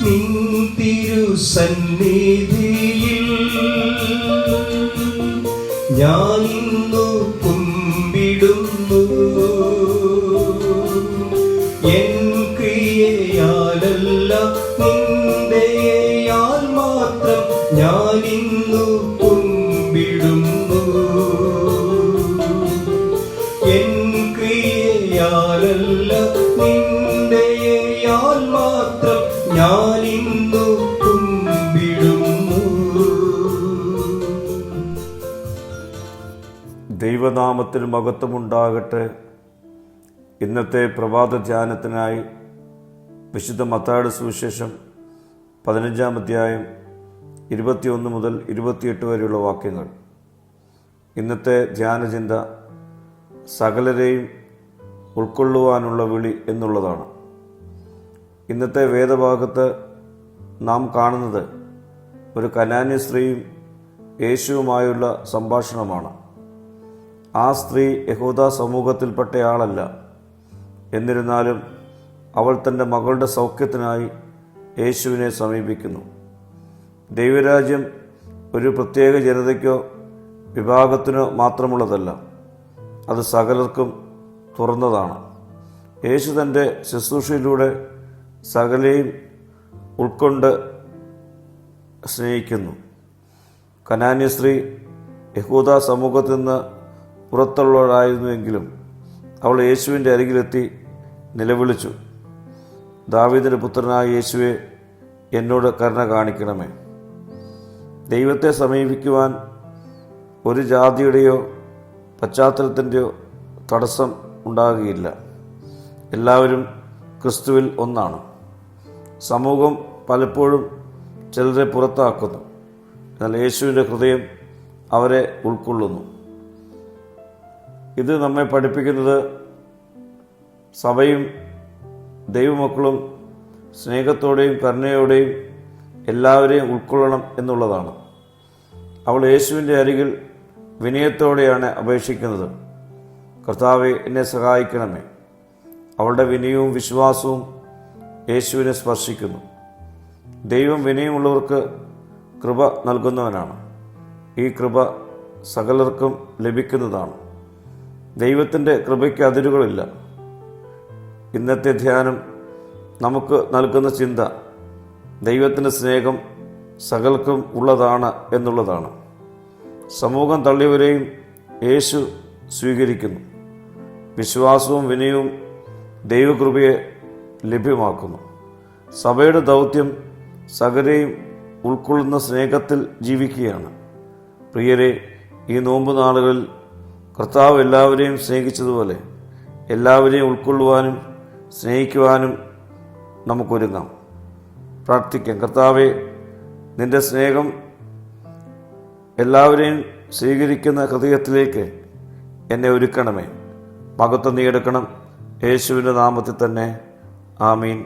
നിൻ തിരുസന്നിധിയിൽ ഞാനിന്നു കുമ്പിടുന്നു. എൻ ക്രിയയാലല്ല നിന്റെയാൽ മാത്രം ഞാനിന്നു കുമ്പിടുന്നു. എൻ ക്രിയയാലല്ല നിന്റെയാൽ മാത്രം ഞാനിന്നു കുമ്പിടുന്നു. ദൈവനാമത്തിന് മഹത്വമുണ്ടാകട്ടെ. ഇന്നത്തെ പ്രഭാത ധ്യാനത്തിനായി വിശുദ്ധ മത്തായിയുടെ സുവിശേഷം 15-ാം അധ്യായം 21 മുതൽ 28 വരെയുള്ള വാക്യങ്ങൾ. ഇന്നത്തെ ധ്യാനചിന്ത സകലരെയും ഉൾക്കൊള്ളുവാനുള്ള വിളി എന്നുള്ളതാണ്. ഇന്നത്തെ വേദഭാഗത്ത് നാം കാണുന്നത് ഒരു കനാന്യ സ്ത്രീയും യേശുവുമായുള്ള സംഭാഷണമാണ്. ആ സ്ത്രീ യഹൂദ സമൂഹത്തിൽപ്പെട്ടയാളല്ല. എന്നിരുന്നാലും അവൾ തൻ്റെ മകളുടെ സൗഖ്യത്തിനായി യേശുവിനെ സമീപിക്കുന്നു. ദൈവരാജ്യം ഒരു പ്രത്യേക ജനതയ്ക്കോ വിഭാഗത്തിനോ മാത്രമുള്ളതല്ല, അത് സകലർക്കും തുറന്നതാണ്. യേശു തൻ്റെ ശുശ്രൂഷയിലൂടെ സകലയും ഉൾക്കൊണ്ട് സ്നേഹിക്കുന്നു. കനാന്യ സ്ത്രീ യഹൂദ സമൂഹത്തിൽ നിന്ന് പുറത്തുള്ളവരായിരുന്നുവെങ്കിലും അവൾ യേശുവിൻ്റെ അരികിലെത്തി നിലവിളിച്ചു, ദാവീദിൻ്റെ പുത്രനായ യേശുവെ, എന്നോട് കരുണ കാണിക്കണമേ. ദൈവത്തെ സമീപിക്കുവാൻ ഒരു ജാതിയുടെയോ പശ്ചാത്തലത്തിൻ്റെയോ തടസ്സം ഉണ്ടാകുകയില്ല. എല്ലാവരും ക്രിസ്തുവിൽ ഒന്നാണ്. സമൂഹം പലപ്പോഴും ചിലരെ പുറത്താക്കുന്നു, എന്നാൽ യേശുവിൻ്റെ ഹൃദയം അവരെ ഉൾക്കൊള്ളുന്നു. ഇത് നമ്മെ പഠിപ്പിക്കുന്നത് സഭയും ദൈവമക്കളും സ്നേഹത്തോടെയും കരുണയോടെയും എല്ലാവരെയും ഉൾക്കൊള്ളണം എന്നുള്ളതാണ്. അവൾ യേശുവിൻ്റെ അരികിൽ വിനയത്തോടെയാണ് അപേക്ഷിക്കുന്നത്, കർത്താവേ, എന്നെ സഹായിക്കണമേ. അവളുടെ വിനയവും വിശ്വാസവും യേശുവിനെ സ്പർശിക്കുന്നു. ദൈവം വിനയമുള്ളവർക്ക് കൃപ നൽകുന്നവനാണ്. ഈ കൃപ സകലർക്കും ലഭിക്കുന്നതാണ്. ദൈവത്തിൻ്റെ കൃപയ്ക്ക് അതിരുകളില്ല. ഇന്നത്തെ ധ്യാനം നമുക്ക് നൽകുന്ന ചിന്ത ദൈവത്തിൻ്റെ സ്നേഹം സകലർക്കും ഉള്ളതാണ് എന്നുള്ളതാണ്. സമൂഹം തള്ളിയവരെയും യേശു സ്വീകരിക്കുന്നു. വിശ്വാസവും വിനയവും ദൈവകൃപയെ ലഭ്യമാക്കുന്നു. സഭയുടെ ദൗത്യം സകലരെയും ഉൾക്കൊള്ളുന്ന സ്നേഹത്തിൽ ജീവിക്കുകയാണ്. പ്രിയരെ, ഈ നോമ്പ് നാളുകളിൽ കർത്താവ് എല്ലാവരെയും സ്നേഹിച്ചതുപോലെ എല്ലാവരെയും ഉൾക്കൊള്ളുവാനും സ്നേഹിക്കുവാനും നമുക്കൊരുങ്ങാം. പ്രാർത്ഥിക്കാം. കർത്താവെ, നിൻ്റെ സ്നേഹം എല്ലാവരെയും സ്വീകരിക്കുന്ന ഹൃദയത്തിലേക്ക് എന്നെ ഒരുക്കണമേ. മഹത്വം നീ എടുക്കണം. യേശുവിൻ്റെ നാമത്തിൽ തന്നെ. ആമീൻ.